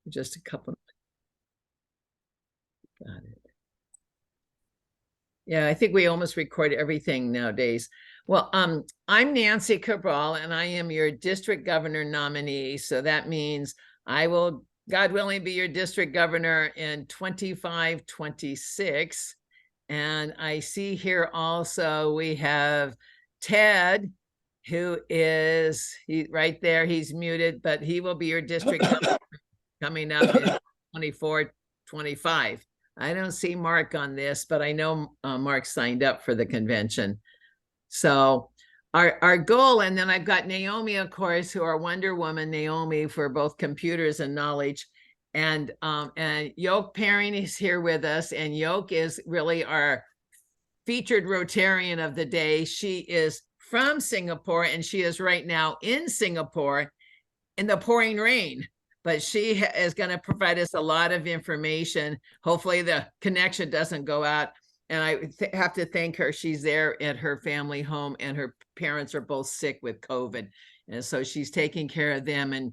Just a couple. Got it. Yeah, I think we almost record everything nowadays. Well, I'm Nancy Cabral, and I am your district governor nominee. So that means I will, God willing, be your district governor in 25, 26. And I see here also we have Ted, who is right there. He's muted, but he will be your district governor coming up in 24, 25. I don't see Mark on this, but I know Mark signed up for the convention. So our goal, and then I've got Naomi, of course, who are Wonder Woman Naomi for both computers and knowledge. And Yoke Perrin is here with us, and Yoke is really our featured Rotarian of the day. She is from Singapore, and she is right now in Singapore in the pouring rain. But she is going to provide us a lot of information. Hopefully the connection doesn't go out. And I have to thank her. She's there at her family home, and her parents are both sick with COVID. And so she's taking care of them and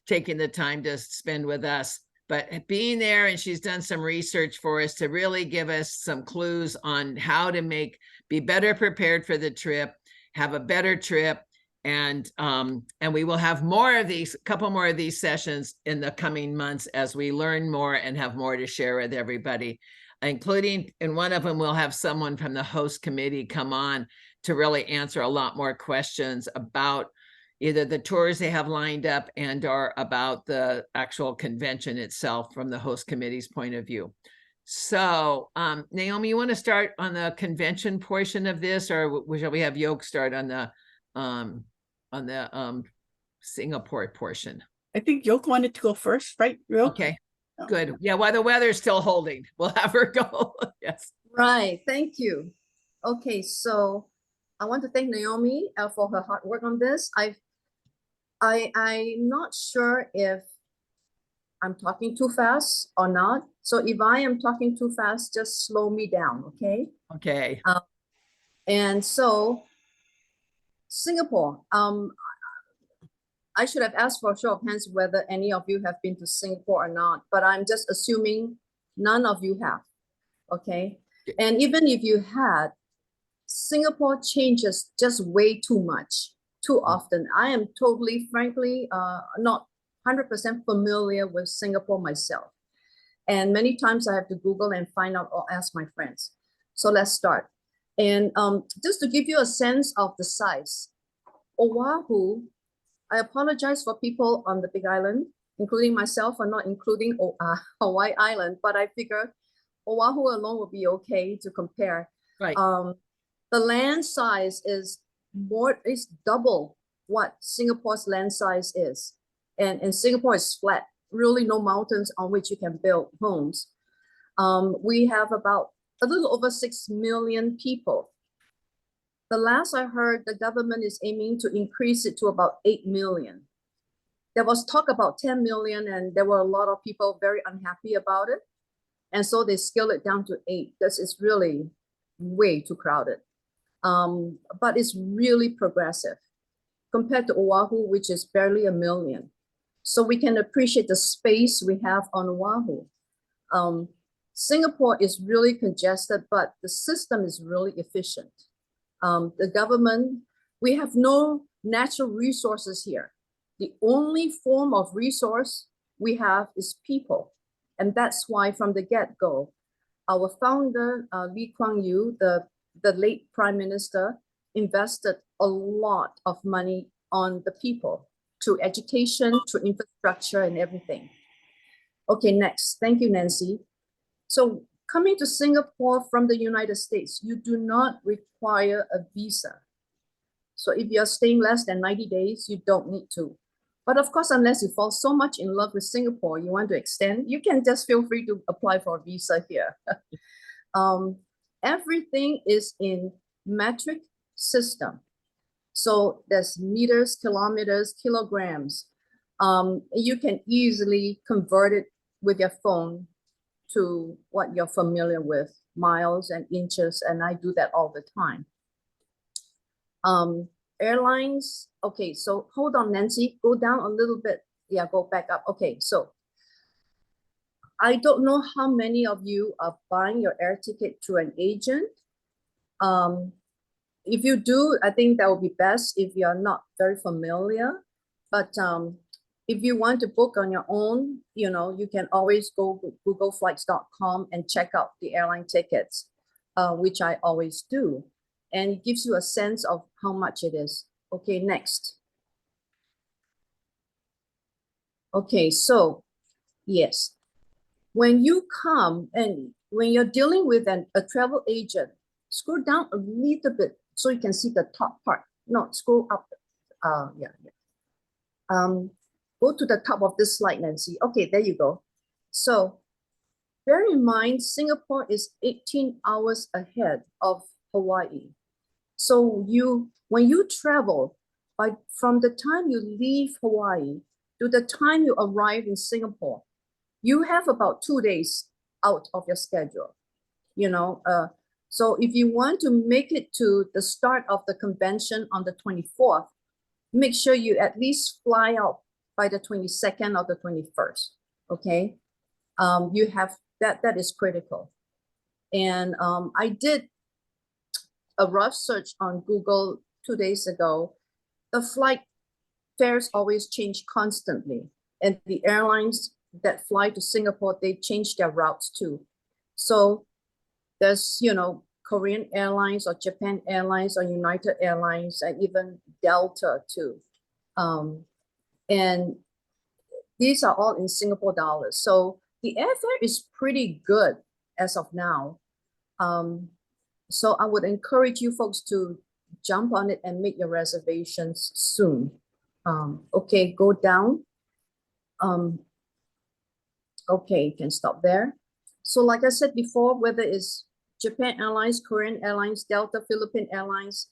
taking the time to spend with us. But being there, and she's done some research for us to really give us some clues on how to be better prepared for the trip, have a better trip. And we will have a couple more of these sessions in the coming months as we learn more and have more to share with everybody, including in one of them, we'll have someone from the host committee come on to really answer a lot more questions about either the tours they have lined up and or about the actual convention itself from the host committee's point of view. So Naomi, you want to start on the convention portion of this, or shall we have Yoke start on the Singapore portion? I think Yoke wanted to go first, right? Yoke? Okay, good. Yeah, while the weather's still holding, we'll have her go. Yes. Right, thank you. Okay, so I want to thank Naomi for her hard work on this. I'm not sure if I'm talking too fast or not. So if I am talking too fast, just slow me down, okay? Okay. And so Singapore, I should have asked for a show of hands whether any of you have been to Singapore or not, but I'm just assuming none of you have, okay? And even if you had, Singapore changes just way too much, too often. I am totally, frankly, not 100% familiar with Singapore myself. And many times I have to Google and find out or ask my friends. So let's start. And just to give you a sense of the size, Oahu, I apologize for people on the Big Island, including myself, for not including Hawaii Island, but I figure Oahu alone will be okay to compare. Right. The land size is double what Singapore's land size is. And Singapore is flat, really no mountains on which you can build homes. We have about a little over 6 million people. The last I heard, the government is aiming to increase it to about 8 million. There was talk about 10 million, and there were a lot of people very unhappy about it. And so they scaled it down to 8 because it's really way too crowded. But it's really progressive compared to Oahu, which is barely 1 million. So we can appreciate the space we have on Oahu. Singapore is really congested, but the system is really efficient. The government, we have no natural resources here. The only form of resource we have is people. And that's why from the get-go, our founder, Lee Kuan Yew, the late prime minister, invested a lot of money on the people, through education, through infrastructure and everything. Okay, next. Thank you, Nancy. So coming to Singapore from the United States, you do not require a visa. So if you're staying less than 90 days, you don't need to. But of course, unless you fall so much in love with Singapore, you want to extend, you can just feel free to apply for a visa here. Everything is in metric system. So there's meters, kilometers, kilograms. You can easily convert it with your phone to what you're familiar with, miles and inches, and I do that all the time. Airlines, okay, so hold on, Nancy, go down a little bit. Yeah, go back up. Okay, so I don't know how many of you are buying your air ticket through an agent. If you do, I think that would be best if you are not very familiar. But if you want to book on your own, you can always go to googleflights.com and check out the airline tickets, which I always do. And it gives you a sense of how much it is. Okay, next. Okay, so yes, when you come and when you're dealing with a travel agent, scroll down a little bit so you can see the top part. No, scroll up. Yeah. Go to the top of this slide, Nancy. Okay, there you go. So bear in mind, Singapore is 18 hours ahead of Hawaii. So when you travel, from the time you leave Hawaii to the time you arrive in Singapore, you have about 2 days out of your schedule. So if you want to make it to the start of the convention on the 24th, make sure you at least fly out by the 22nd or the 21st. Okay, you have that is critical. And I did a rough search on Google 2 days ago. The flight fares always change constantly, and the airlines that fly to Singapore, they change their routes too. So there's, Korean Airlines or Japan Airlines or United Airlines and even Delta too. And these are all in Singapore dollars. So the airfare is pretty good as of now. So I would encourage you folks to jump on it and make your reservations soon. Okay, go down. Okay, you can stop there. So like I said before, whether it's Japan Airlines, Korean Airlines, Delta, Philippine Airlines,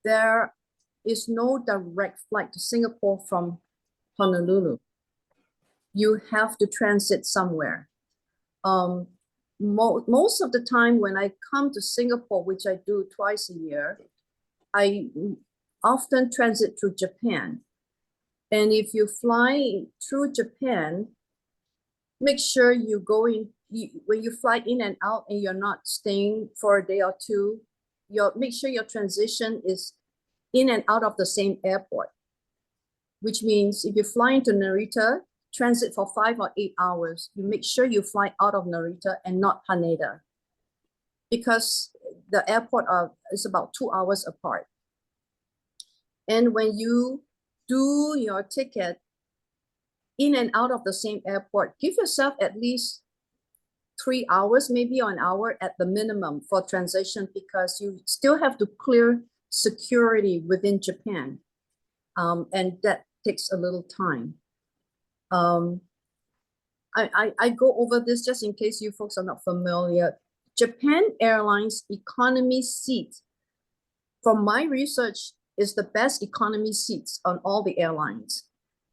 there is no direct flight to Singapore from Honolulu. You have to transit somewhere. Most of the time when I come to Singapore, which I do twice a year, I often transit through Japan. And if you fly through Japan, make sure you go in, when you fly in and out and you're not staying for a day or two, make sure your transition is in and out of the same airport, which means if you fly into Narita, transit for 5 or 8 hours, you make sure you fly out of Narita and not Haneda, because the airport is about 2 hours apart. And when you do your ticket in and out of the same airport, give yourself at least 3 hours, maybe an hour at the minimum for transition, because you still have to clear security within Japan. And that takes a little time. I go over this just in case you folks are not familiar. Japan Airlines economy seat, from my research, is the best economy seats on all the airlines,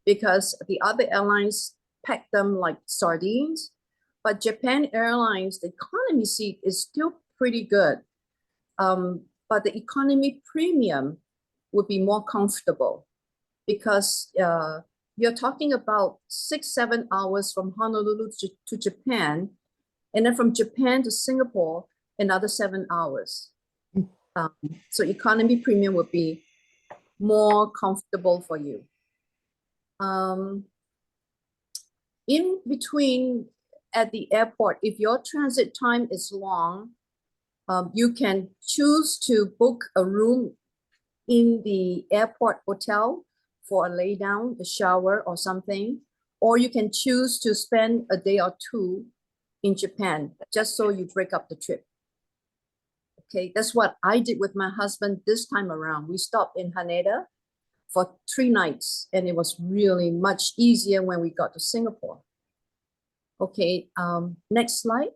because the other airlines pack them like sardines. But Japan Airlines, the economy seat is still pretty good. But the economy premium would be more comfortable, because you're talking about 6-7 hours from Honolulu to Japan, and then from Japan to Singapore, another 7 hours. So economy premium would be more comfortable for you. In between at the airport, if your transit time is long, you can choose to book a room in the airport hotel for a lay down, a shower or something, or you can choose to spend a day or two in Japan, just so you break up the trip. Okay, that's what I did with my husband this time around. We stopped in Haneda for 3 nights, and it was really much easier when we got to Singapore. Okay, next slide.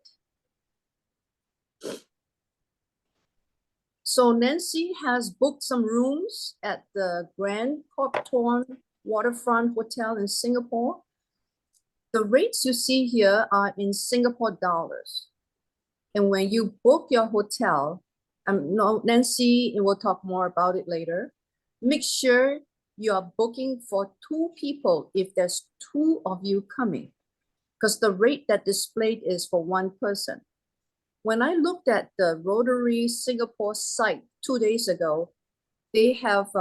So Nancy has booked some rooms at the Grand Corp Torn Waterfront Hotel in Singapore. The rates you see here are in Singapore dollars. And when you book your hotel, Nancy will talk more about it later, make sure you are booking for 2 people if there's 2 of you coming. because the rate that displayed is for one person. When I looked at the Rotary Singapore site 2 days ago, they have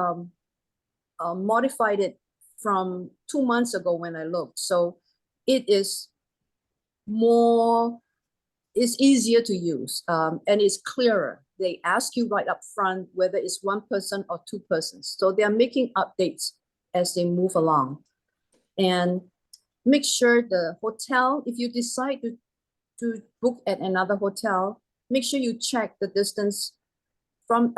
modified it from 2 months ago when I looked. So it is it's easier to use, and it's clearer. They ask you right up front whether it's one person or two persons. So they are making updates as they move along. And make sure the hotel, if you decide to book at another hotel, make sure you check the distance from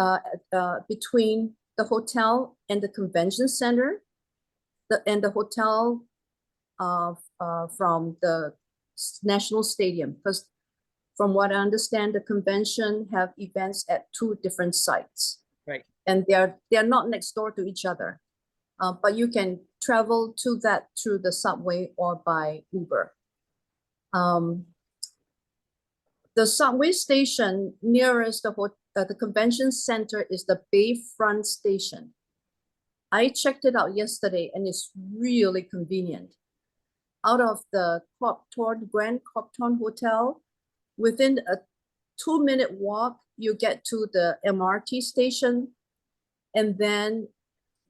between the hotel and the convention center, and the hotel from the National Stadium, because from what I understand, the convention have events at 2 different sites. Right. And they're not next door to each other. But you can travel to that through the subway or by Uber. The subway station nearest the convention center is the Bayfront Station. I checked it out yesterday and it's really convenient. Out of the Grand Copthorne Hotel, within a 2-minute walk, you get to the MRT station. And then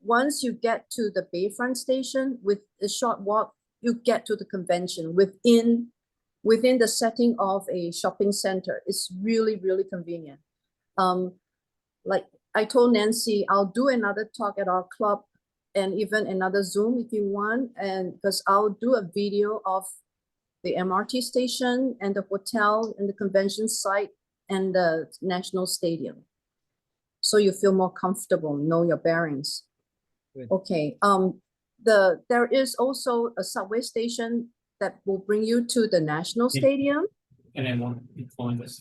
once you get to the Bayfront Station, with a short walk, you get to the convention within the setting of a shopping center. It's really, really convenient. Like I told Nancy, I'll do another talk at our club and even another Zoom if you want, and because I'll do a video of the MRT station and the hotel and the convention site and the National Stadium. So you feel more comfortable, know your bearings. Good. Okay, there is also a subway station that will bring you to the National Yeah. Stadium. And I want to find this.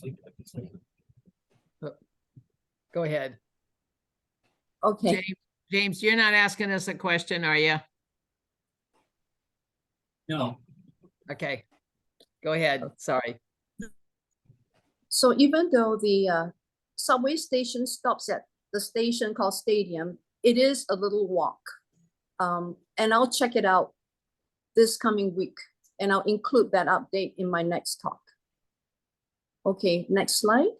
Go ahead. Okay, James, you're not asking us a question, are you? No, Okay, go ahead. Sorry. so even though the subway station stops at the station called Stadium, it is a little walk. And I'll check it out this coming week, and I'll include that update in my next talk. Okay, next slide.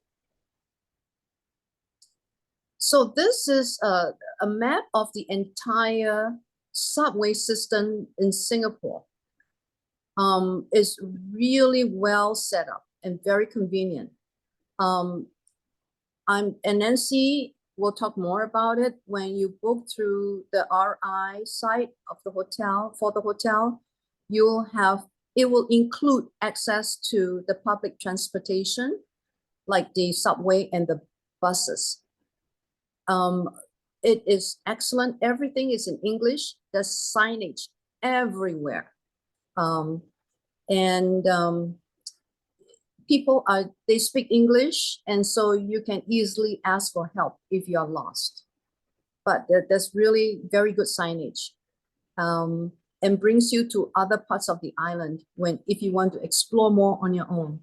So this is a map of the entire subway system in Singapore. It's really well set up and very convenient. And Nancy will talk more about it. When you book through the RI site of the hotel, for the hotel, it will include access to the public transportation, like the subway and the buses. It is excellent. Everything is in English. There's signage everywhere. People they speak English, and so you can easily ask for help if you are lost. But there's really very good signage, and brings you to other parts of the island if you want to explore more on your own.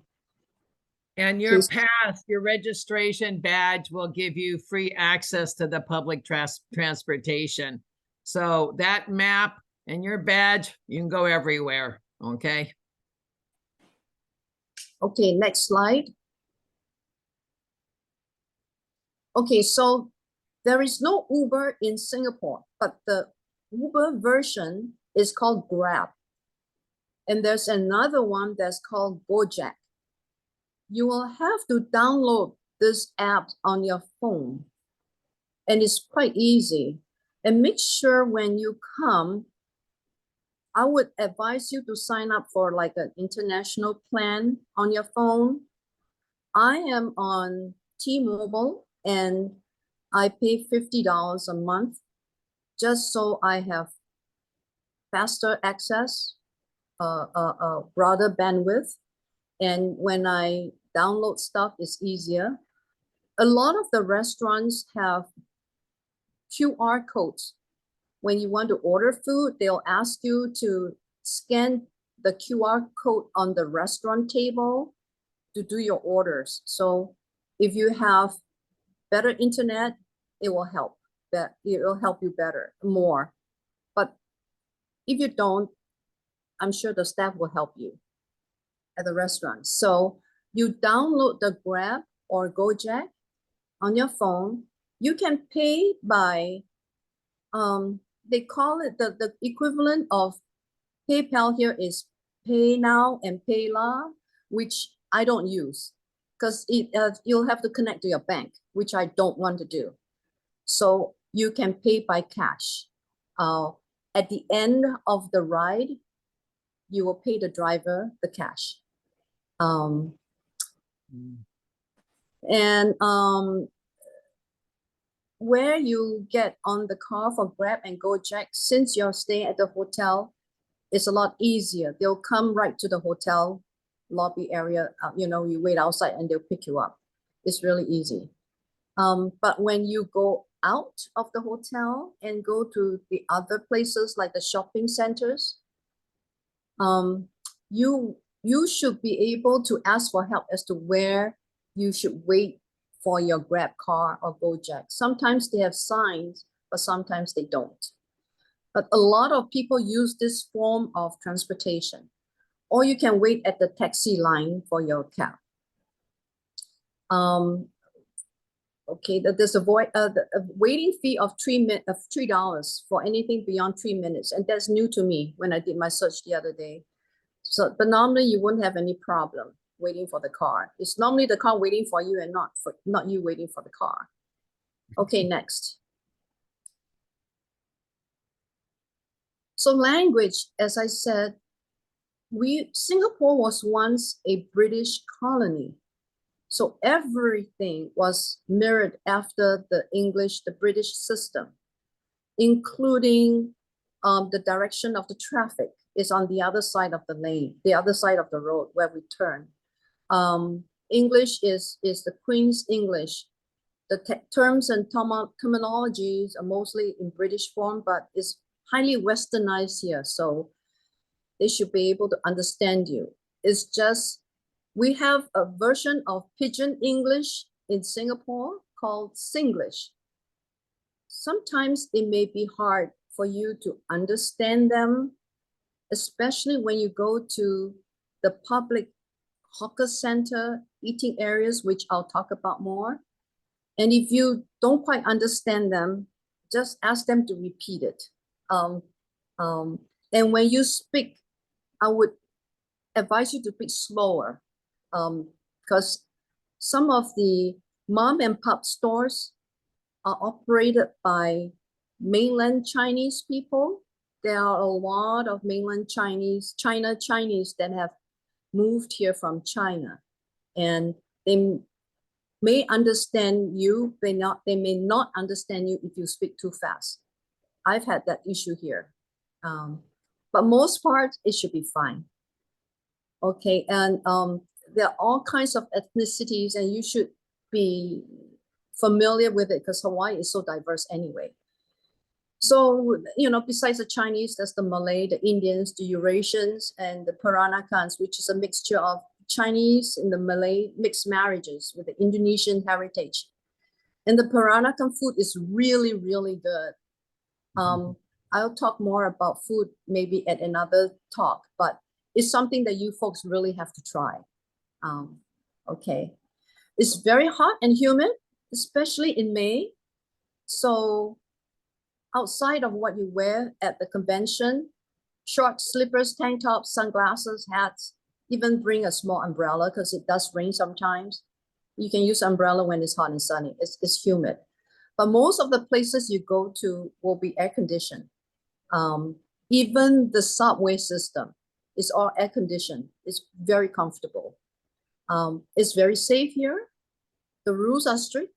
And your Please. pass, your registration badge will give you free access to the public transportation. So that map and your badge, you can go everywhere, okay? Okay, next slide. Okay, so there is no Uber in Singapore, but the Uber version is called Grab. And there's another one that's called Gojek. You will have to download this app on your phone. And it's quite easy. And make sure when you come, I would advise you to sign up for like an international plan on your phone. I am on T-Mobile and I pay $50 a month just so I have faster access, broader bandwidth. And when I download stuff, it's easier. A lot of the restaurants have QR codes. When you want to order food, they'll ask you to scan the QR code on the restaurant table to do your orders. So if you have better internet, it will help. It will help you more. But if you don't, I'm sure the staff will help you. at the restaurant. So you download the Grab or Gojek on your phone. You can pay by, they call it the equivalent of PayPal here is Pay Now and PayLah, which I don't use because you'll have to connect to your bank, which I don't want to do. So you can pay by cash. At the end of the ride, you will pay the driver the cash. And where you get on the car for Grab and Gojek, since you're staying at the hotel, it's a lot easier. They'll come right to the hotel lobby area. You wait outside and they'll pick you up. It's really easy. But when you go out of the hotel and go to the other places like the shopping centers, you should be able to ask for help as to where you should wait for your Grab car or Gojek. Sometimes they have signs, but sometimes they don't. But a lot of people use this form of transportation, or you can wait at the taxi line for your cab. Okay, there's a waiting fee of $3 for anything beyond 3 minutes, and that's new to me when I did my search the other day. So, but normally you won't have any problem waiting for the car. It's normally the car waiting for you and not you waiting for the car. Okay, next. So language, as I said, Singapore was once a British colony. So everything was mirrored after the British system, including the direction of the traffic is on the other side of the lane, the other side of the road where we turn. English is the Queen's English. The terms and terminologies are mostly in British form, but it's highly westernized here. So they should be able to understand you. It's just, we have a version of Pidgin English in Singapore called Singlish. Sometimes it may be hard for you to understand them, especially when you go to the public hawker center eating areas, which I'll talk about more. And if you don't quite understand them, just ask them to repeat it. And when you speak, I would advise you to speak slower, because some of the mom and pop stores are operated by mainland Chinese people. There are a lot of mainland Chinese that have moved here from China, and they may understand you, they may not understand you if you speak too fast. I've had that issue here, but most part it should be fine. Okay, and there are all kinds of ethnicities, and you should be familiar with it because Hawaii is so diverse anyway. So, besides the Chinese, there's the Malay, the Indians, the Eurasians, and the Peranakans, which is a mixture of Chinese and the Malay mixed marriages with the Indonesian heritage. And the Peranakan food is really, really good. I'll talk more about food maybe at another talk, but it's something that you folks really have to try. Okay. It's very hot and humid, especially in May. So outside of what you wear at the convention, short slippers, tank tops, sunglasses, hats, even bring a small umbrella because it does rain sometimes. You can use umbrella when it's hot and sunny. It's humid. But most of the places you go to will be air conditioned. Even the subway system is all air conditioned. It's very comfortable. It's very safe here. The rules are strict.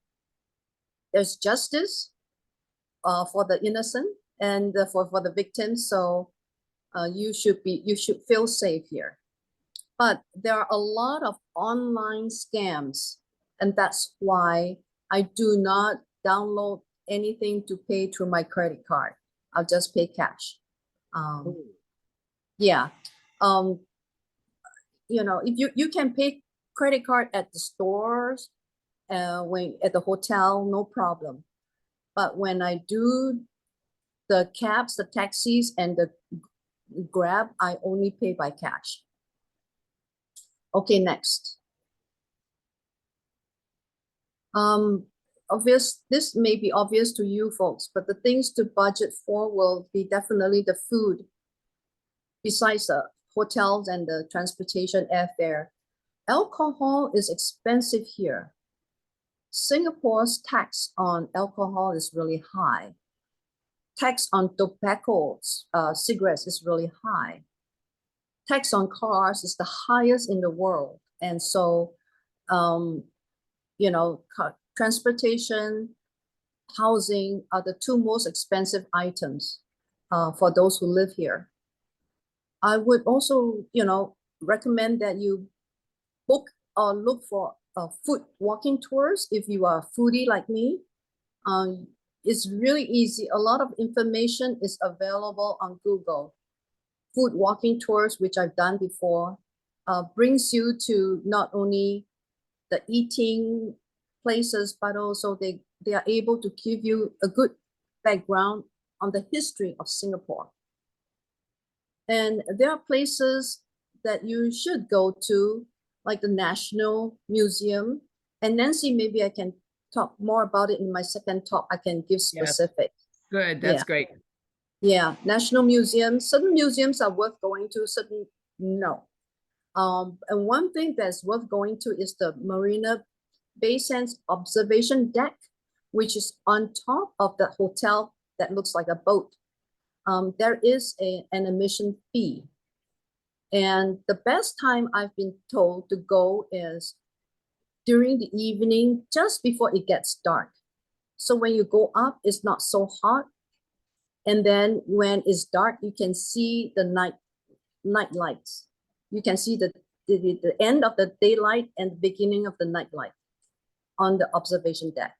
There's justice for the innocent and for the victims. So you should feel safe here. But there are a lot of online scams, and that's why I do not download anything to pay through my credit card. I'll just pay cash. Yeah. If you can pay credit card at the stores, when at the hotel, no problem. But when I do the cabs, the taxis, and the Grab, I only pay by cash. Okay, next. This may be obvious to you folks, but the things to budget for will be definitely the food, besides the hotels and the transportation airfare. Alcohol is expensive here. Singapore's tax on alcohol is really high. Tax on tobacco, cigarettes is really high. Tax on cars is the highest in the world. And so, you know, transportation, housing are the two most expensive items for those who live here. I would also, you know, recommend that you book or look for food walking tours if you are a foodie like me. It's really easy. A lot of information is available on Google. Food walking tours, which I've done before, brings you to not only the eating places, but also they are able to give you a good background on the history of Singapore. And there are places that you should go to, like the National Museum. And Nancy, maybe I can talk more about it in my second talk. I can give specifics. Good, that's Yeah. great. Yeah, National Museum. Certain museums are worth going to, certain no. And one thing that's worth going to is the Marina Bay Sands observation deck, which is on top of the hotel that looks like a boat. There is an admission fee. And the best time I've been told to go is during the evening, just before it gets dark. So when you go up, it's not so hot. And then when it's dark, you can see the night lights. You can see the end of the daylight and the beginning of the night light on the observation deck.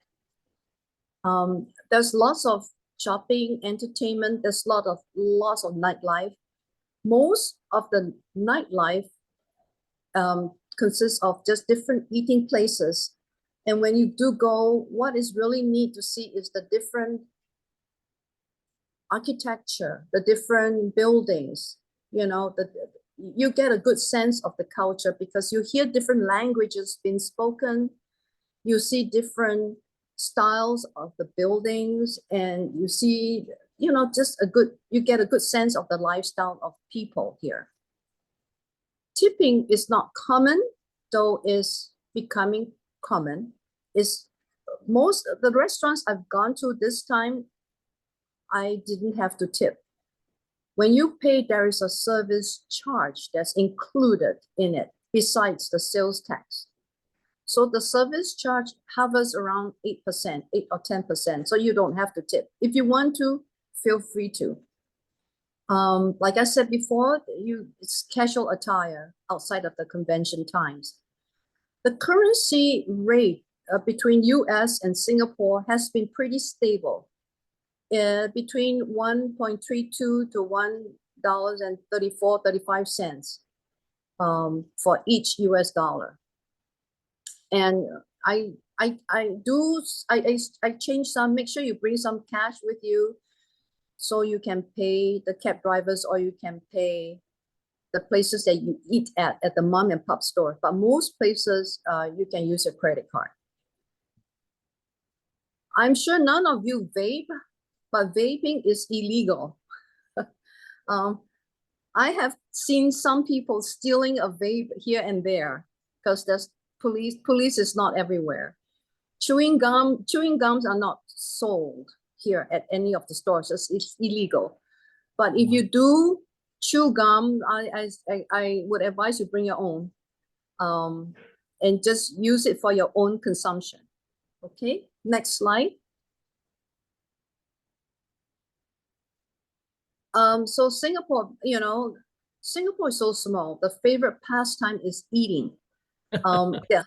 There's lots of shopping, entertainment. There's lots of nightlife. Most of the nightlife consists of just different eating places. And when you do go, what is really neat to see is the different architecture, the different buildings, you know, you get a good sense of the culture because you hear different languages being spoken. You see different styles of the buildings, and you see, you know, you get a good sense of the lifestyle of people here. Tipping is not common, though is becoming common. Most of the restaurants I've gone to this time, I didn't have to tip. When you pay, there is a service charge that's included in it besides the sales tax. So the service charge hovers around 8%, 8 or 10%. So you don't have to tip. If you want to, feel free to. Like I said before, it's casual attire outside of the convention times. The currency rate between US and Singapore has been pretty stable. Between 1.32 to $1.34, 35 cents for each US dollar. And I change some, make sure you bring some cash with you so you can pay the cab drivers or you can pay the places that you eat at the mom and pop store. But most places you can use your credit card. I'm sure none of you vape, but vaping is illegal. I have seen some people stealing a vape here and there because there's police is not everywhere. Chewing gums are not sold here at any of the stores. It's illegal. But if you do chew gum, I would advise you bring your own and just use it for your own consumption. Okay, next slide. So Singapore, you know, Singapore is so small. The favorite pastime is eating. Yeah,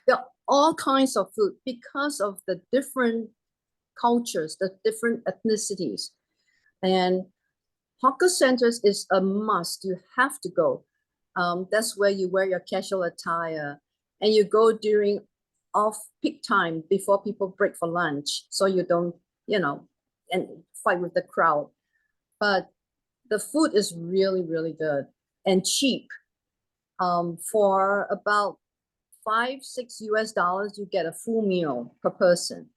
there are all kinds of food because of the different cultures, the different ethnicities. And hawker centers is a must. You have to go. That's where you wear your casual attire and you go during off-peak time before people break for lunch. So you don't, you know, and fight with the crowd. But the food is really, really good and cheap. For about $5-6 US, you get a full meal per person.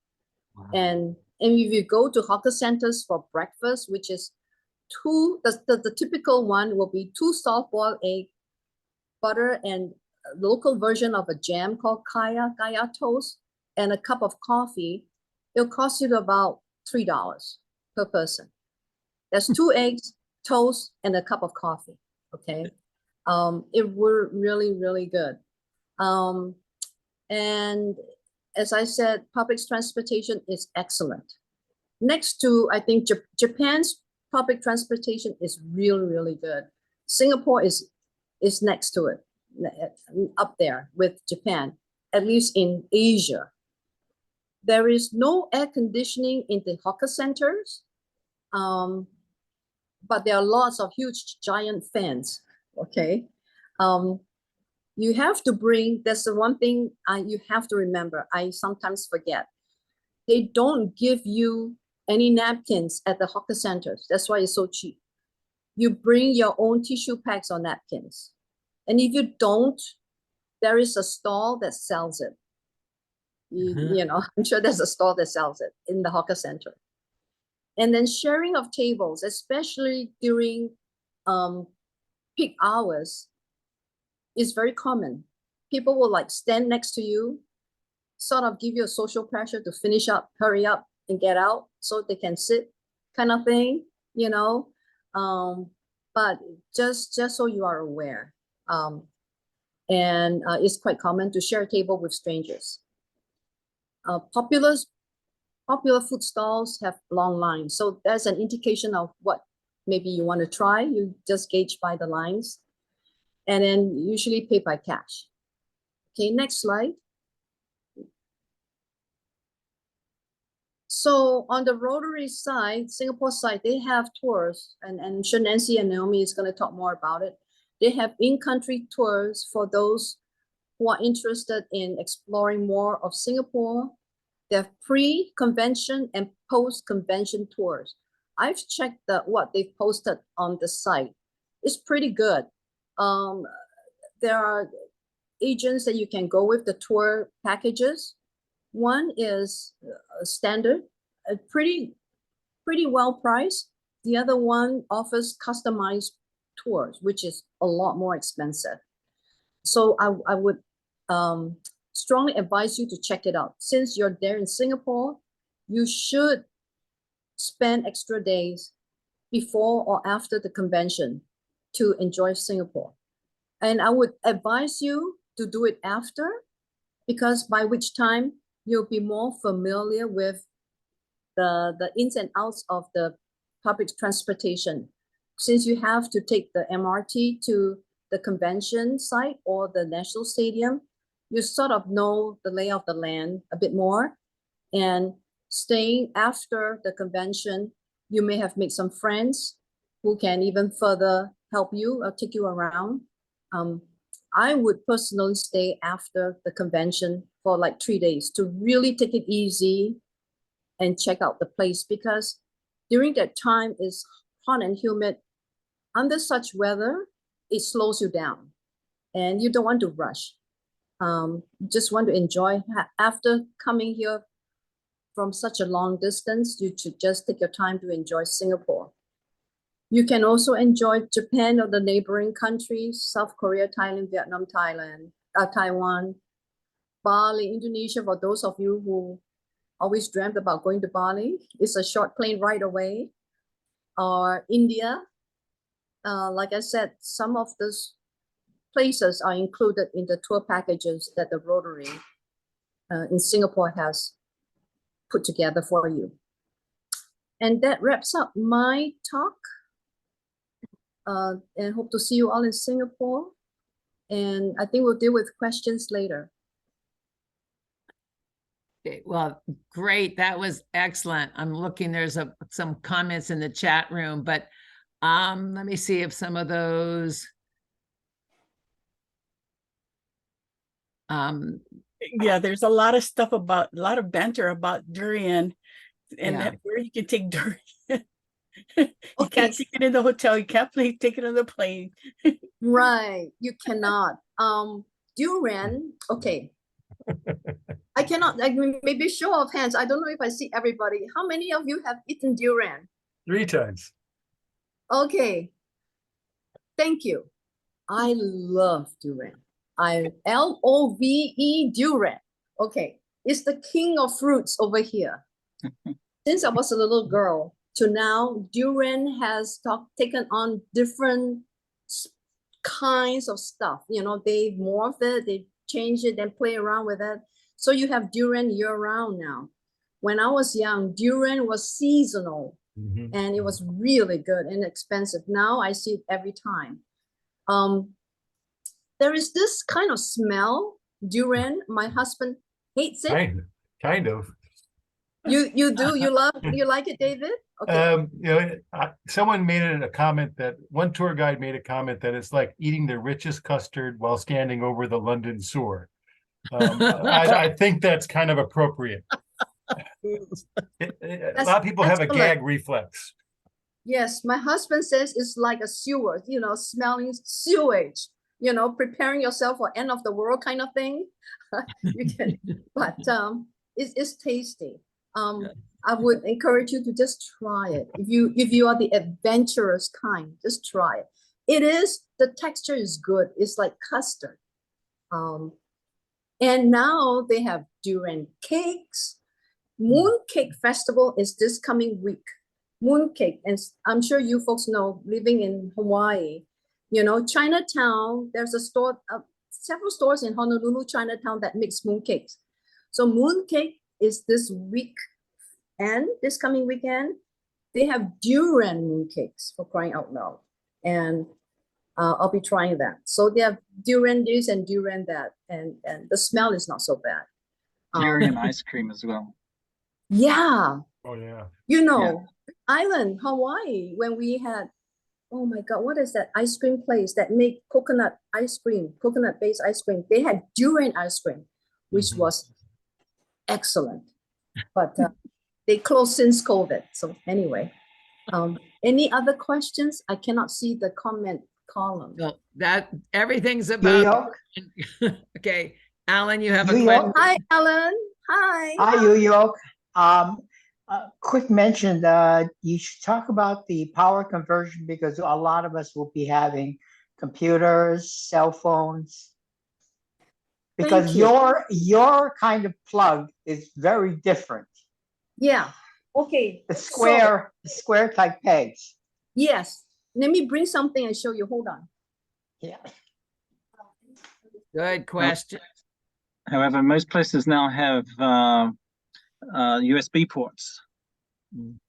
And if you go to hawker centers for breakfast, which is the typical one will be 2 soft-boiled egg, butter, and a local version of a jam called kaya toast, and a cup of coffee. It'll cost you about $3 per person. That's 2 eggs, toast, and a cup of coffee. Okay, it were really, really good. And as I said, public transportation is excellent. Next to, I think Japan's public transportation is really, really good. Singapore is next to it, up there with Japan, at least in Asia. There is no air conditioning in the hawker centers, but there are lots of huge giant fans. Okay, you have to bring. That's the one thing you have to remember. I sometimes forget. They don't give you any napkins at the hawker centers. That's why it's so cheap. You bring your own tissue packs or napkins. And if you don't, there is a stall that sells it. You know, I'm sure there's a stall that sells it in the hawker center. And then sharing of tables, especially during peak hours, is very common. People will like stand next to you, sort of give you a social pressure to finish up, hurry up and get out so they can sit, kind of thing, you know. But just so you are aware, and it's quite common to share a table with strangers. Popular food stalls have long lines, so that's an indication of what maybe you want to try. You just gauge by the lines, and then usually pay by cash. Okay, next slide. So on the Rotary side, Singapore side, they have tours, and I'm sure Nancy and Naomi is going to talk more about it. They have in-country tours for those who are interested in exploring more of Singapore. They have pre-convention and post-convention tours. I've checked what they've posted on the site. It's pretty good. There are agents that you can go with, the tour packages. One is standard, pretty well priced. The other one offers customized tours, which is a lot more expensive. So I would strongly advise you to check it out. Since you're there in Singapore, you should spend extra days before or after the convention to enjoy Singapore. And I would advise you to do it after, because by which time you'll be more familiar with the ins and outs of the public transportation. Since you have to take the MRT to the convention site or the National Stadium, you sort of know the lay of the land a bit more. And staying after the convention, you may have made some friends who can even further help you or take you around. I would personally stay after the convention for like 3 days to really take it easy and check out the place, because during that time it's hot and humid. Under such weather, it slows you down and you don't want to rush. You just want to enjoy. After coming here from such a long distance, you should just take your time to enjoy Singapore. You can also enjoy Japan or the neighboring countries, South Korea, Thailand, Vietnam, Taiwan, Bali, Indonesia. For those of you who always dreamt about going to Bali, it's a short plane ride away. Or India. Like I said, some of those places are included in the tour packages that the Rotary in Singapore has put together for you. And that wraps up my talk. And hope to see you all in Singapore. And I think we'll deal with questions later. Okay, well, great. That was excellent. I'm looking, there's some comments in the chat room, but let me see if some of those. Yeah, there's a lot of stuff a lot of banter about durian and Yeah. where you can take durian. You Okay. can't take it in the hotel. You can't take it on the plane. Right, you cannot. Durian, okay. I cannot, like, maybe show of hands. I don't know if I see everybody. How many of you have eaten durian? 3 times. Okay. Thank you. I love durian. Love durian. Okay. It's the king of fruits over here. Since I was a little girl to now, durian has taken on different kinds of stuff. You know, they morph it, they change it, and play around with it. So you have durian year round now. When I was young, durian was seasonal Mhm. and it was really good and expensive. Now I see it every time. There is this kind of smell, durian. My husband hates it. Kind of. You do? You like it, David? Okay. Someone made a comment that one tour guide made a comment that it's like eating the richest custard while standing over the London sewer. I think that's kind of appropriate. A lot of people have a Excellent. gag reflex. Yes, my husband says it's like a sewer, you know, smelling sewage, you know, preparing yourself for end of the world kind of thing. You can, but it's tasty. I would encourage you to just try it. If you are the adventurous kind, just try it. The texture is good. It's like custard. And now they have durian cakes. Mooncake Festival is this coming week. Mooncake, and I'm sure you folks know, living in Hawaii, you know, Chinatown, there's a store, several stores in Honolulu, Chinatown that makes mooncakes. So mooncake is this week, and this coming weekend, they have durian mooncakes, for crying out loud. And I'll be trying that. So they have durian this and durian that, and the smell is not so bad. Durian ice cream as well. Yeah, Oh, yeah. you know, island, Hawaii, when we had, oh my God, what is that ice cream place that make coconut ice cream, coconut-based ice cream? They had durian ice cream, which Mhm. was excellent. But they closed since COVID. So anyway, any other questions? I cannot see the comment column. Well, that everything's New about, York, okay, Alan, you have a New question? York. Hi, Alan. Hi. Hi, New York. Quick mention, you should talk about the power conversion because a lot of us will be having computers, cell phones. Because you. your kind of plug is very different. Yeah. Okay. The So, square type pegs. yes. Let me bring something and show you. Hold on. Yeah. Good question. However, most places now have USB ports.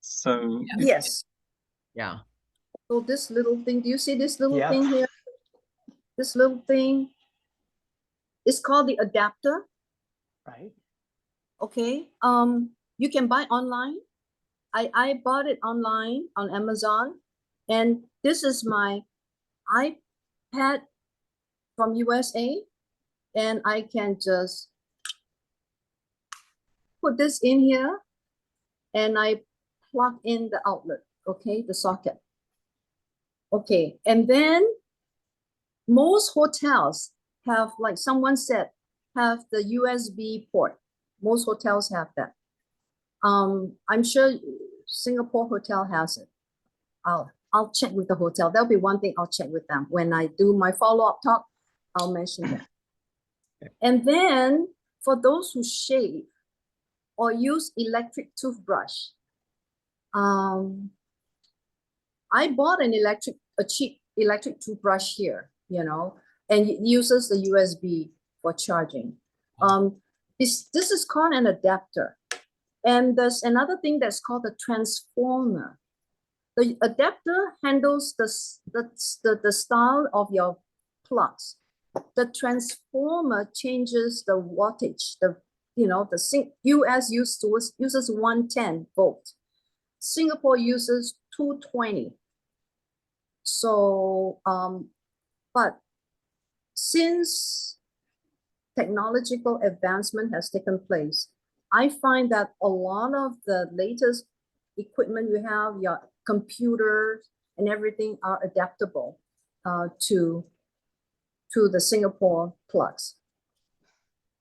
So Yes. Yeah. So this little thing, do you see this little Yeah. thing here? This little thing is called the adapter. Right. Okay. You can buy online. I bought it online on Amazon, and this is my iPad from USA, and I can just put this in here, and I plug in the outlet, okay, the socket. Okay, and then most hotels have, like someone said, have the USB port. Most hotels have that. I'm sure Singapore hotel has it. I'll check with the hotel. That'll be one thing I'll check with them. When I do my follow-up talk, I'll mention that. And then for those who shave or use electric toothbrush, I bought a cheap electric toothbrush here, you know, and it uses the USB for charging. This is called an adapter. And there's another thing that's called a transformer. The adapter handles the style of your plugs. The transformer changes the wattage. The US uses 110 volt. Singapore uses 220. So, but since technological advancement has taken place, I find that a lot of the latest equipment you have, your computers and everything are adaptable to the Singapore plugs.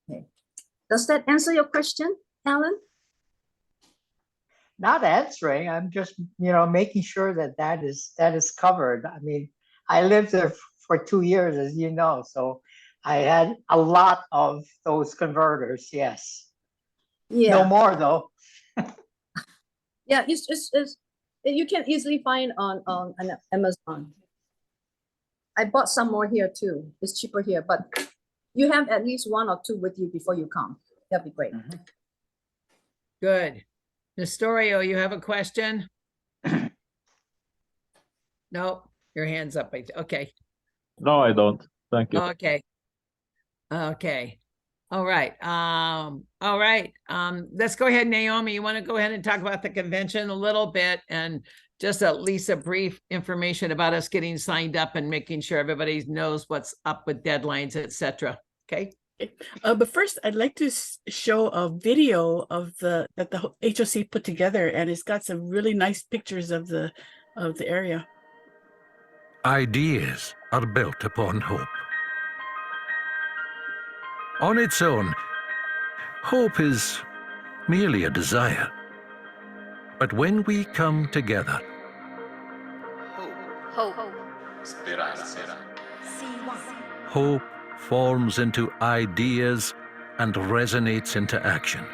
Okay. Does that answer your question, Alan? Not answering, I'm just, making sure that is covered. I mean, I lived there for 2 years, as you know, so I had a lot of those converters, yes. Yeah. No more though. Yeah, it's you can easily find on Amazon. I bought some more here too. It's cheaper here, but you have at least 1 or 2 with you before you come. That'd be great. Good. Nestorio, you have a question? No, your hand's up. Okay. No, I don't. Thank you. Okay. Okay. All right. All right. Let's go ahead, Naomi. You want to go ahead and talk about the convention a little bit and just at least a brief information about us getting signed up and making sure everybody knows what's up with deadlines, etc. Okay. But first, I'd like to show a video of that the HOC put together, and it's got some really nice pictures of the area. Ideas are built upon hope. On its own, hope is merely a desire. But when we come together, hope forms into ideas and resonates into action.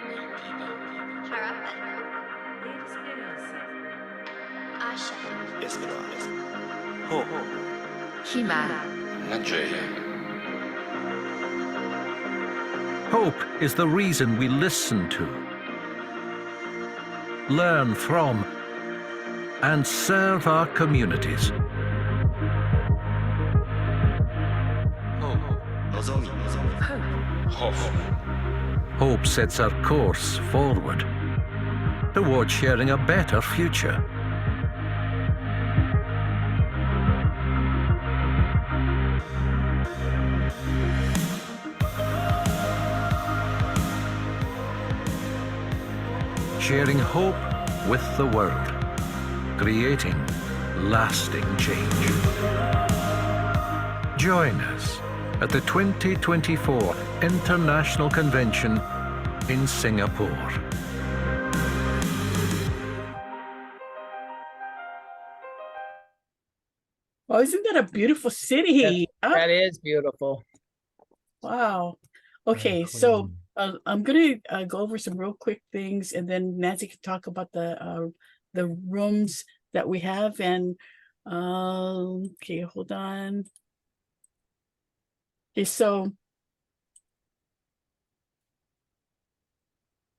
Hope is the reason we listen to, learn from, and serve our communities. Hope sets our course forward toward sharing a better future. Sharing hope with the world, creating lasting change. Join us at the 2024 International Convention in Singapore. Oh, isn't that a beautiful city? Huh? That is beautiful. Wow. Okay, so I'm gonna go over some real quick things, and then Nancy can talk about the rooms that we have. And okay, hold on. Okay, so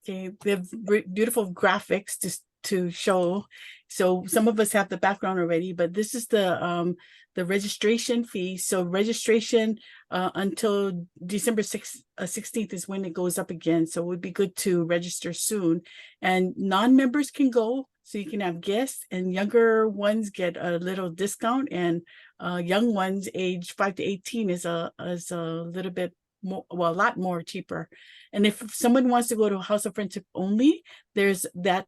okay, we have beautiful graphics to show. So some of us have the background already, but this is the registration fee. So registration until December 16th is when it goes up again. So it would be good to register soon. And non-members can go, so you can have guests, and younger ones get a little discount, and young ones age 5 to 18 is a little bit more, well, a lot more cheaper. And if someone wants to go to House of Friendship only, there's that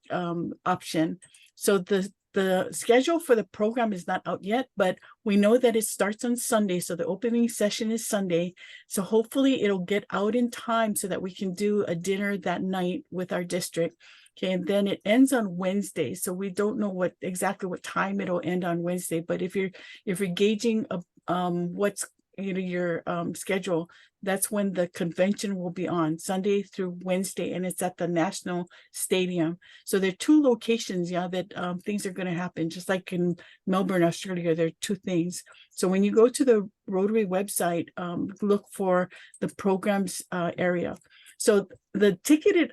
option. So the schedule for the program is not out yet, but we know that it starts on Sunday. So the opening session is Sunday. So hopefully it'll get out in time so that we can do a dinner that night with our district. Okay, and then it ends on Wednesday. So we don't know exactly what time it'll end on Wednesday. But if you're gauging what's your schedule, that's when the convention will be on, Sunday through Wednesday, and it's at the National Stadium. So there are 2 locations, that things are going to happen, just like in Melbourne, Australia. There are 2 things. So when you go to the Rotary website, look for the programs area. So the ticketed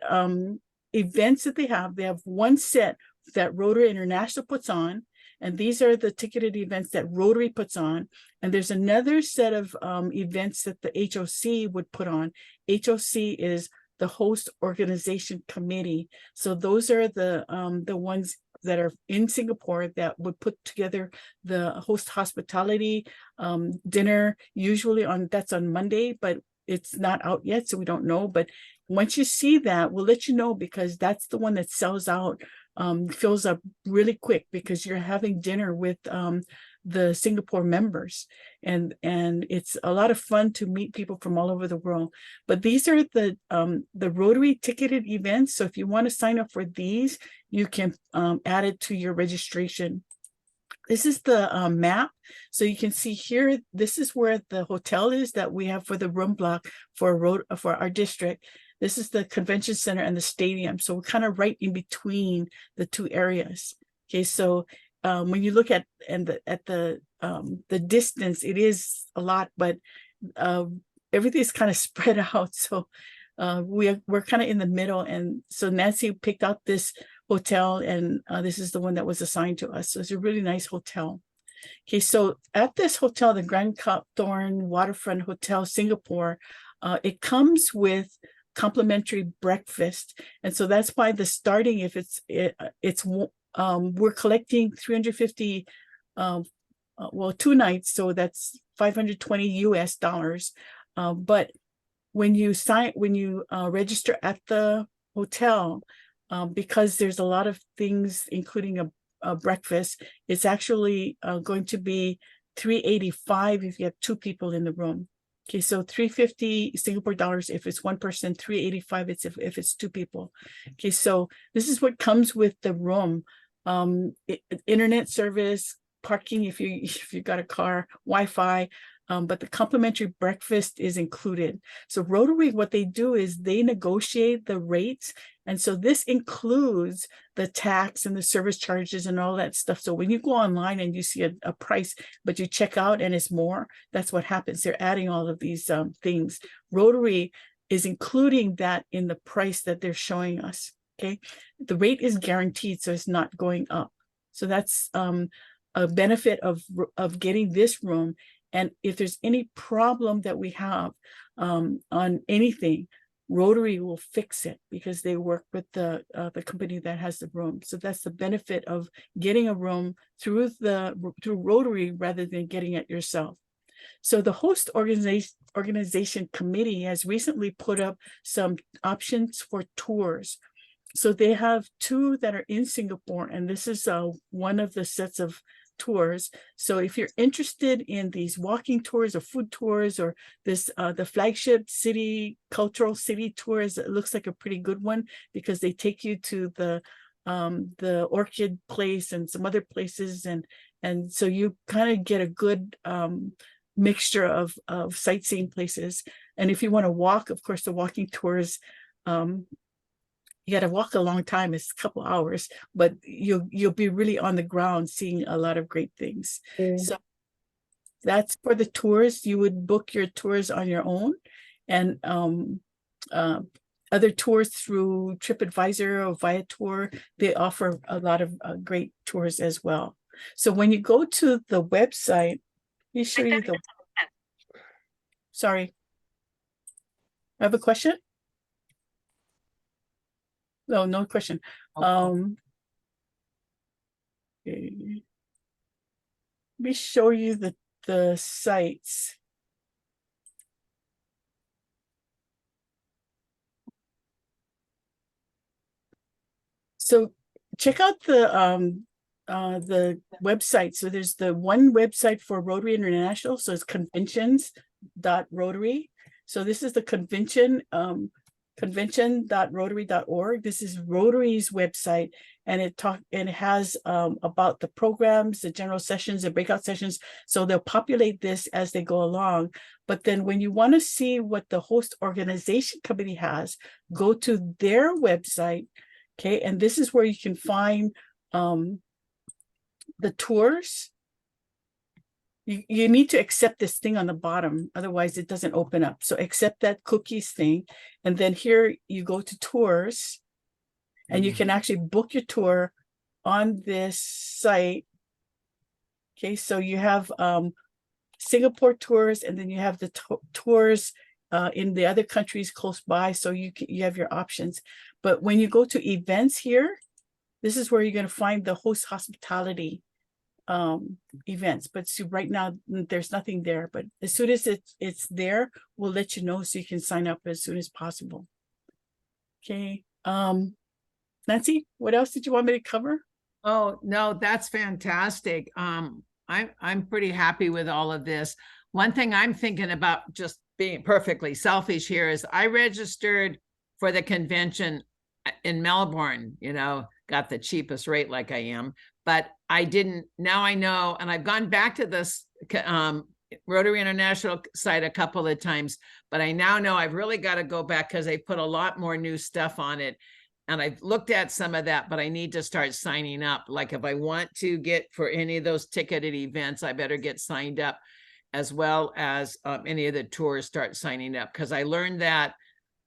events that they have 1 set that Rotary International puts on, and these are the ticketed events that Rotary puts on. And there's another set of events that the HOC would put on. HOC is the Host Organization Committee. So those are the ones that are in Singapore that would put together the host hospitality dinner, usually that's on Monday, but it's not out yet, so we don't know. But once you see that, we'll let you know, because that's the one that sells out fills up really quick because you're having dinner with the Singapore members, and it's a lot of fun to meet people from all over the world. But these are the Rotary ticketed events. So if you want to sign up for these, you can add it to your registration. This is the map. So you can see here, this is where the hotel is that we have for the room block for our district. This is the convention center and the stadium. So we're kind of right in between the two areas. Okay, so when you look at the distance, it is a lot, but everything's kind of spread out. So we're kind of in the middle. And so Nancy picked out this hotel, and this is the one that was assigned to us. So it's a really nice hotel. Okay, so at this hotel, the Grand Copthorne Waterfront Hotel, Singapore, it comes with complimentary breakfast, and so that's why the starting, if we're collecting 350, well, 2 nights, so that's $520 US. But when you register at the hotel, because there's a lot of things, including a breakfast, it's actually going to be $385 if you have 2 people in the room. Okay, so 350 Singapore dollars if it's 1 person, 385 if it's 2 people. Okay, so this is what comes with the room. Internet service, parking if you got a car, Wi-Fi, but the complimentary breakfast is included. So Rotary, what they do is they negotiate the rates. And so this includes the tax and the service charges and all that stuff. So when you go online and you see a price, but you check out and it's more, that's what happens. They're adding all of these things. Rotary is including that in the price that they're showing us. Okay, the rate is guaranteed, so it's not going up. So that's a benefit of getting this room. And if there's any problem that we have on anything, Rotary will fix it because they work with the company that has the room. So that's the benefit of getting a room through Rotary rather than getting it yourself. So the host organization committee has recently put up some options for tours. So they have 2 that are in Singapore, and this is one of the sets of tours. So if you're interested in these walking tours or food tours, or this the flagship cultural city tours, it looks like a pretty good one because they take you to the orchid place and some other places, and so you kind of get a good mixture of sightseeing places. And if you want to walk, of course, the walking tours, you got to walk a long time. It's a couple hours, but you'll be really on the ground seeing a lot of great things. So that's for the tours. You would book your tours on your own, and other tours through TripAdvisor or Viator, they offer a lot of great tours as well. So when you go to the website, let me show you the. Sorry, I have a question. No, no question. Okay. Let me show you the sites. So check out the website. So there's the one website for Rotary International. So it's conventions.rotary. So this is the convention, convention.rotary.org. This is Rotary's website, and it has about the programs, the general sessions, the breakout sessions. So they'll populate this as they go along. But then when you want to see what the host organization committee has, go to their website. Okay, and this is where you can find the tours. You need to accept this thing on the bottom, otherwise it doesn't open up. So accept that cookies thing, and then here you go to tours, and you can actually book your tour on this site. Okay, so you have Singapore tours, and then you have the tours in the other countries close by. So you have your options. But when you go to events here, this is where you're going to find the host hospitality events. But see, right now there's nothing there, but as soon as it's there, we'll let you know so you can sign up as soon as possible. Okay. Nancy, what else did you want me to cover? Oh, no, that's fantastic. I'm pretty happy with all of this. One thing I'm thinking about, just being perfectly selfish here, is I registered for the convention in Melbourne, got the cheapest rate like I am, but I didn't, now I know, and I've gone back to this Rotary International site a couple of times, but I now know I've really got to go back because they put a lot more new stuff on it. And I've looked at some of that, but I need to start signing up. Like if I want to get for any of those ticketed events, I better get signed up, as well as any of the tours start signing up. Because I learned that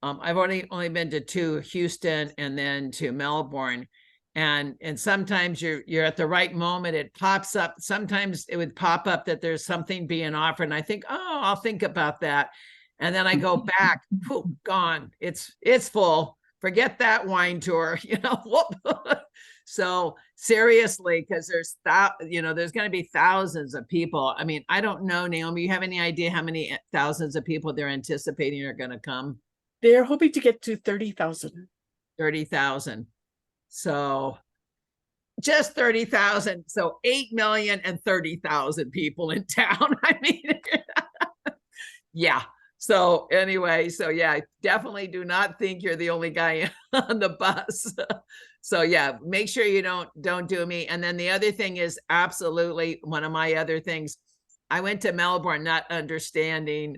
I've only been to 2, Houston and then to Melbourne. And sometimes you're at the right moment, it pops up. Sometimes it would pop up that there's something being offered. And I think, oh, I'll think about that. And then I go back, poof, gone. It's full. Forget that wine tour, So seriously, because there's going to be thousands of people. I mean, I don't know, Naomi, you have any idea how many thousands of people they're anticipating are going to come? They're hoping to get to 30,000. 30,000. So just 30,000. So 8,030,000 people in town. I mean, yeah. So anyway, so yeah, definitely do not think you're the only guy on the bus. So yeah, make sure you don't do me. And then the other thing is, absolutely one of my other things, I went to Melbourne not understanding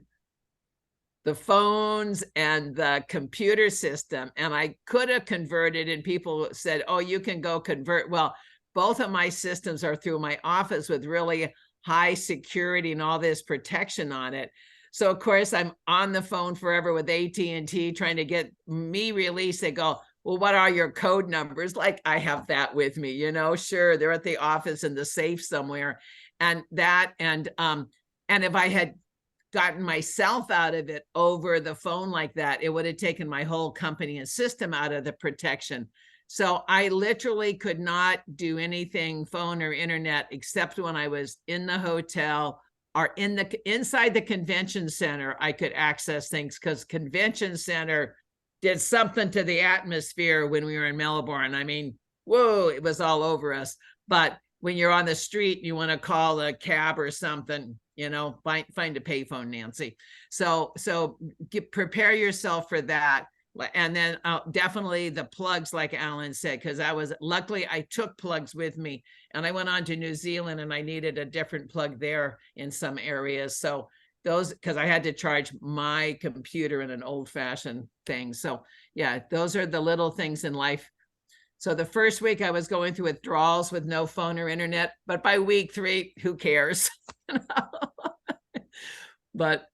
the phones and the computer system, and I could have converted, and people said, oh, you can go convert. Well, both of my systems are through my office with really high security and all this protection on it. So of course I'm on the phone forever with AT&T trying to get me released. They go, well, what are your code numbers? Like, I have that with me, sure, they're at the office in the safe somewhere. And if I had gotten myself out of it over the phone like that, it would have taken my whole company and system out of the protection. So I literally could not do anything phone or internet except when I was in the hotel or inside the convention center. I could access things because convention center did something to the atmosphere when we were in Melbourne. I mean, whoa, it was all over us. But when you're on the street, you want to call a cab or something, find a payphone, Nancy. So prepare yourself for that. And then definitely the plugs, like Alan said, because luckily I took plugs with me, and I went on to New Zealand and I needed a different plug there in some areas. So those, because I had to charge my computer in an old-fashioned thing. So yeah, those are the little things in life. So the first week I was going through withdrawals with no phone or internet, but by week 3, who cares? But,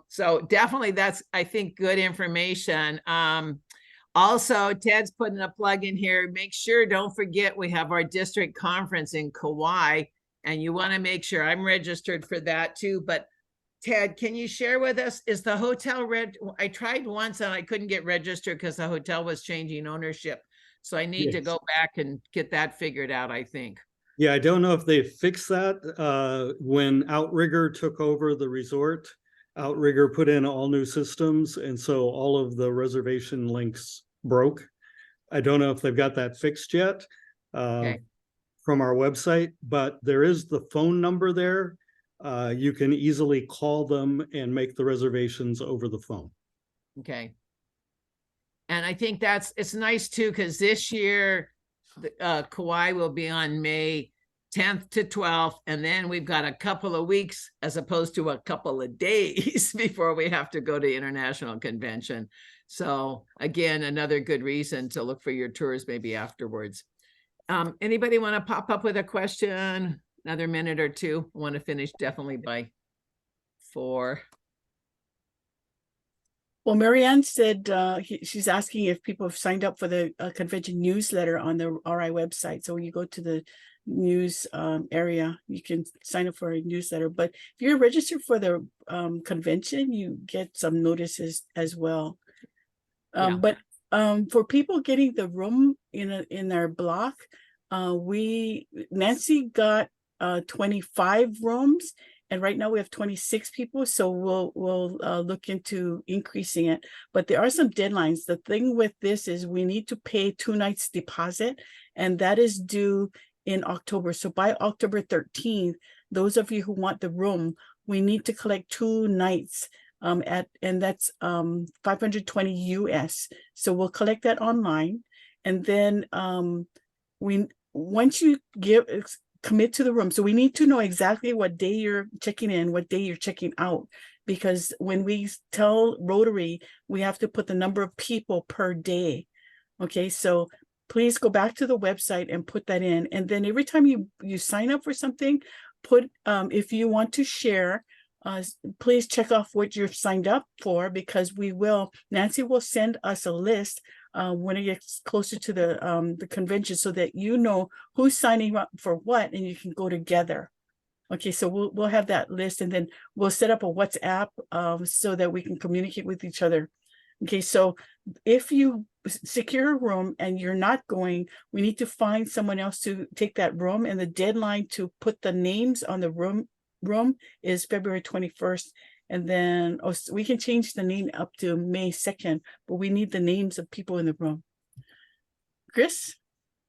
so definitely that's, I think, good information. Also, Ted's putting a plug in here. Make sure, don't forget, we have our district conference in Kauai, and you want to make sure I'm registered for that too. But Ted, can you share with us, is the hotel I tried once and I couldn't get registered because the hotel was changing ownership. So I need to go back and get that figured out, I think. Yeah, I don't know if they fixed that. When Outrigger took over the resort, Outrigger put in all new systems, and so all of the reservation links broke. I don't know if they've got that fixed yet from our website, but there is the phone number there. You can easily call them and make the reservations over the phone. Okay. And I think it's nice too, because this year, Kauai will be on May 10th to 12th, and then we've got a couple of weeks as opposed to a couple of days before we have to go to international convention. So again, another good reason to look for your tours maybe afterwards. Anybody want to pop up with a question? Another minute or two. I want to finish definitely by 4. Well, Marianne said she's asking if people have signed up for the convention newsletter on the RI website. So when you go to the news area, you can sign up for a newsletter. But if you're registered for the convention, you get some notices as well. But for people getting the room in their block, Nancy got 25 rooms, And right now we have 26 people, so we'll look into increasing it. But there are some deadlines. The thing with this is we need to pay 2 nights deposit, and that is due in October. So by October 13th, those of you who want the room, we need to collect 2 nights and that's 520 US. So we'll collect that online. And then once you commit to the room, so we need to know exactly what day you're checking in, what day you're checking out, because when we tell Rotary, we have to put the number of people per day. Okay, so please go back to the website and put that in. And then every time you sign up for something, put if you want to share, please check off what you've signed up for, because Nancy will send us a list when it gets closer to the convention, so that you know who's signing up for what, and you can go together. Okay, so we'll have that list, and then we'll set up a WhatsApp so that we can communicate with each other. Okay, so if you secure a room and you're not going, we need to find someone else to take that room, and the deadline to put the names on the room is February 21st. And then we can change the name up to May 2nd, but we need the names of people in the room. Chris?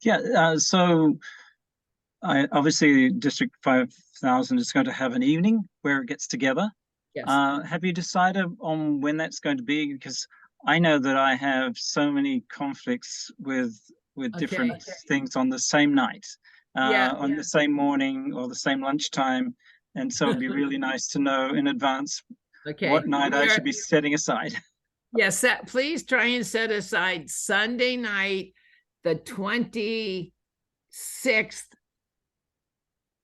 Yeah, so obviously District 5000 is going to have an evening where it gets together. Yes. Have you decided on when that's going to be? Because I know that I have so many conflicts with different things on the same night, on the same morning or the same lunchtime. And so it'd be really nice to know in advance what night I should be setting aside. Yes, please try and set aside Sunday night, the 26th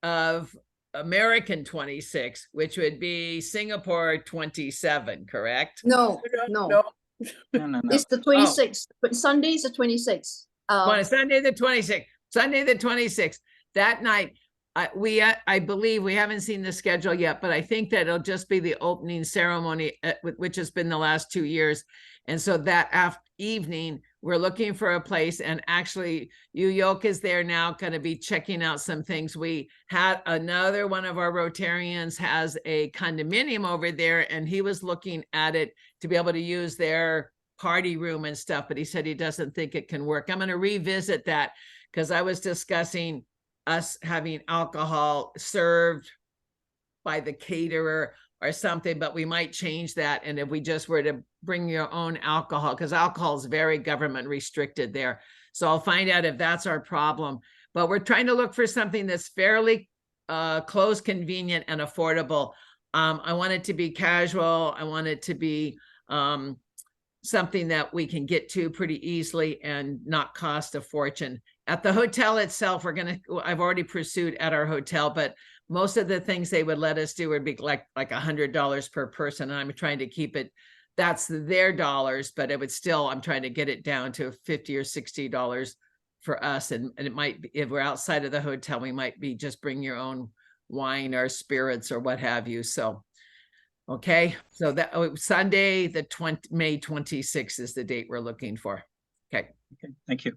of American 26, which would be Singapore 27, correct? No. No. It's the 26th, but Sunday is the 26th. Sunday the 26th. Sunday the 26th. That night, I believe, we haven't seen the schedule yet, but I think that it'll just be the opening ceremony, which has been the last 2 years. And so that evening, we're looking for a place, and actually Yoke is there now, going to be checking out some things. We had another one of our Rotarians has a condominium over there, and he was looking at it to be able to use their party room and stuff, but he said he doesn't think it can work. I'm going to revisit that, because I was discussing us having alcohol served by the caterer or something, but we might change that. And if we just were to bring your own alcohol, because alcohol is very government restricted there. So I'll find out if that's our problem. But we're trying to look for something that's fairly close, convenient, and affordable. I want it to be casual. I want it to be something that we can get to pretty easily and not cost a fortune. At the hotel itself, I've already pursued at our hotel, but most of the things they would let us do would be like $100 per person. And I'm trying to keep it, that's their dollars, but it would still, I'm trying to get it down to $50 or $60 for us. And it might be, if we're outside of the hotel, we might be just bring your own wine or spirits or what have you. So, okay. So that Sunday, May 26th is the date we're looking for. Okay. Okay, thank you.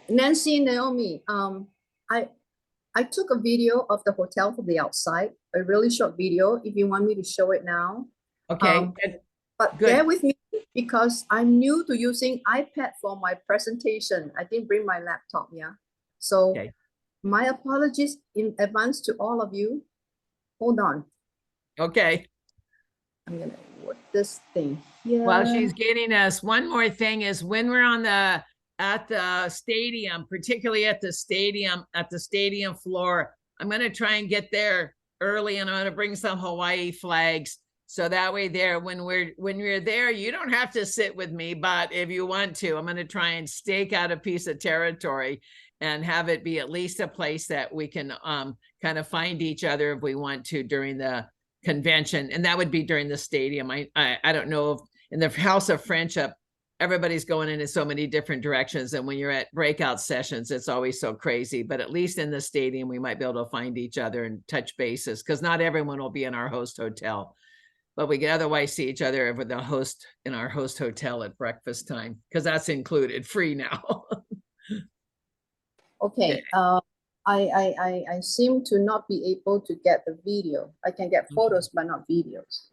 Nancy and Naomi, I took a video of the hotel from the outside, a really short video, if you want me to show it now. Okay. But bear with me, because I'm new to using iPad for my presentation. I didn't bring my laptop, yeah. So my apologies in advance to all of you. Hold on. Okay. I'm gonna work this thing here. While she's getting us, one more thing is when we're at the stadium, particularly at the stadium floor, I'm going to try and get there early, and I'm going to bring some Hawaii flags. So that way there, when you're there, you don't have to sit with me, but if you want to, I'm going to try and stake out a piece of territory and have it be at least a place that we can kind of find each other if we want to during the convention. And that would be during the stadium. I don't know if in the House of Friendship, everybody's going in so many different directions. And when you're at breakout sessions, it's always so crazy. But at least in the stadium, we might be able to find each other and touch bases, because not everyone will be in our host hotel. But we can otherwise see each other with the host in our host hotel at breakfast time, because that's included, free now. Okay. I seem to not be able to get the video. I can get photos, but not videos.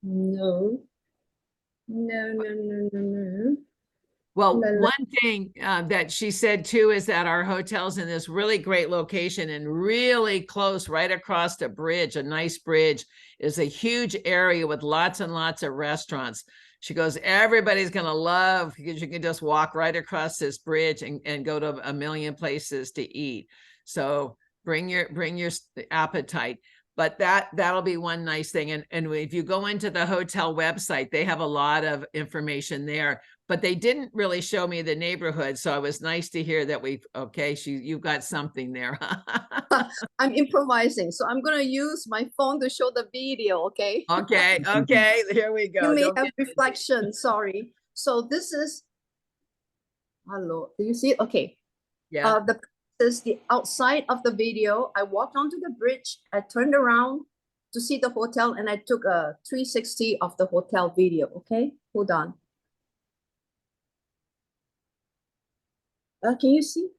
No. No. Well, La, la. one thing that she said too is that our hotel's in this really great location and really close, right across the bridge, a nice bridge, is a huge area with lots and lots of restaurants. She goes, everybody's gonna love because you can just walk right across this bridge and go to a million places to eat. So bring your appetite. But that'll be one nice thing. And if you go into the hotel website, they have a lot of information there, but they didn't really show me the neighborhood. So it was nice to hear that you've got something there. I'm improvising, so I'm gonna use my phone to show the video, okay? Okay, here we go. You may Don't have get- reflection, sorry. So this is, hello, do you see it? Okay. Yeah, This is the outside of the video. I walked onto the bridge, I turned around to see the hotel, and I took a 360 of the hotel video, okay? Hold on. Can you see?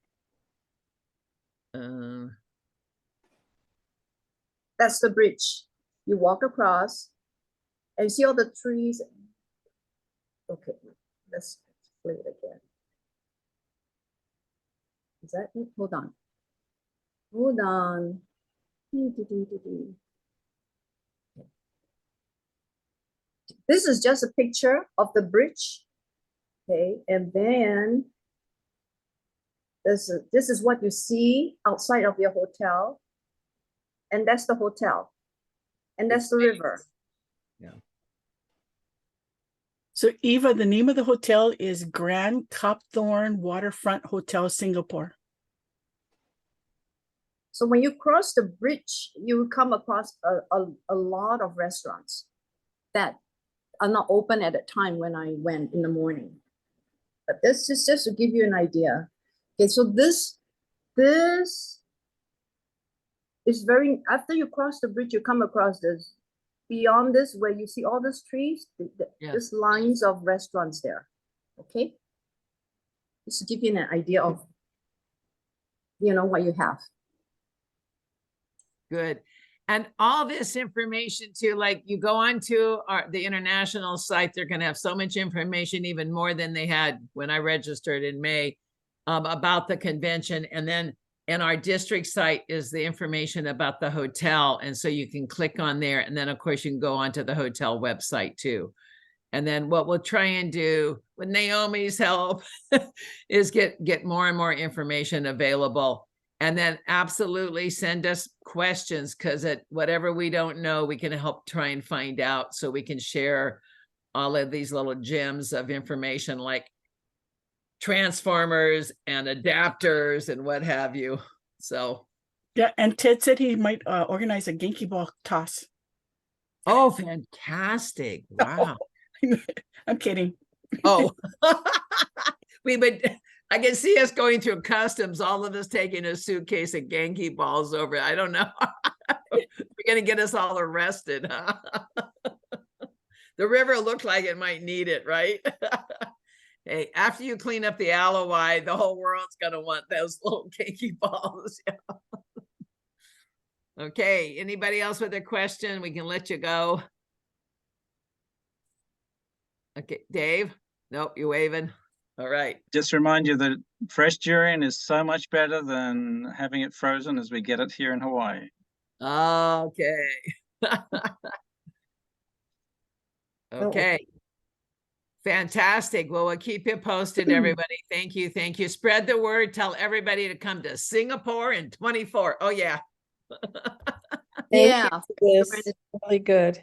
That's the bridge. You walk across and see all the trees. Okay, let's play it again. Is that it? Hold on. Hold on. This is just a picture of the bridge. Okay, and then this is what you see outside of your hotel. And that's the hotel. And that's the river. So Eva, the name of the hotel is Grand Copthorne Waterfront Hotel, Singapore. So when you cross the bridge, you come across a lot of restaurants that are not open at the time when I went in the morning. But this is just to give you an idea. Okay, so this is very, after you cross the bridge, you come across this. Beyond this, where you see all these trees, there's lines of restaurants there. Okay, just to give you an idea of, what you have. good. And all this information too, like you go on to the international site, they're going to have so much information, even more than they had when I registered in May, about the convention. And then in our district site is the information about the hotel. And so you can click on there. And then of course you can go onto the hotel website too. And then what we'll try and do with Naomi's help is get more and more information available. And then absolutely send us questions, because at whatever we don't know, we can help try and find out, so we can share all of these little gems of information like transformers and adapters and what have you. So Yeah, and Ted said he might organize a Genki ball toss. oh, fantastic. Wow. I'm kidding. Oh, I can see us going through customs, all of us taking a suitcase of Genki balls over. I don't know. We're going to get us all arrested. Huh? The river looked like it might need it, right? Hey, after you clean up the Alawai, the whole world's going to want those little Genki balls. Okay, anybody else with a question? We can let you go. Okay, Dave? Nope, you're waving. All right. Just remind you that fresh durian is so much better than having it frozen as we get it here in Hawaii. Okay. Okay. Fantastic. Well, we'll keep you posted, everybody. Thank you. Thank you. Spread the word. Tell everybody to come to Singapore in 24. Oh, yeah. Yeah. This is really good.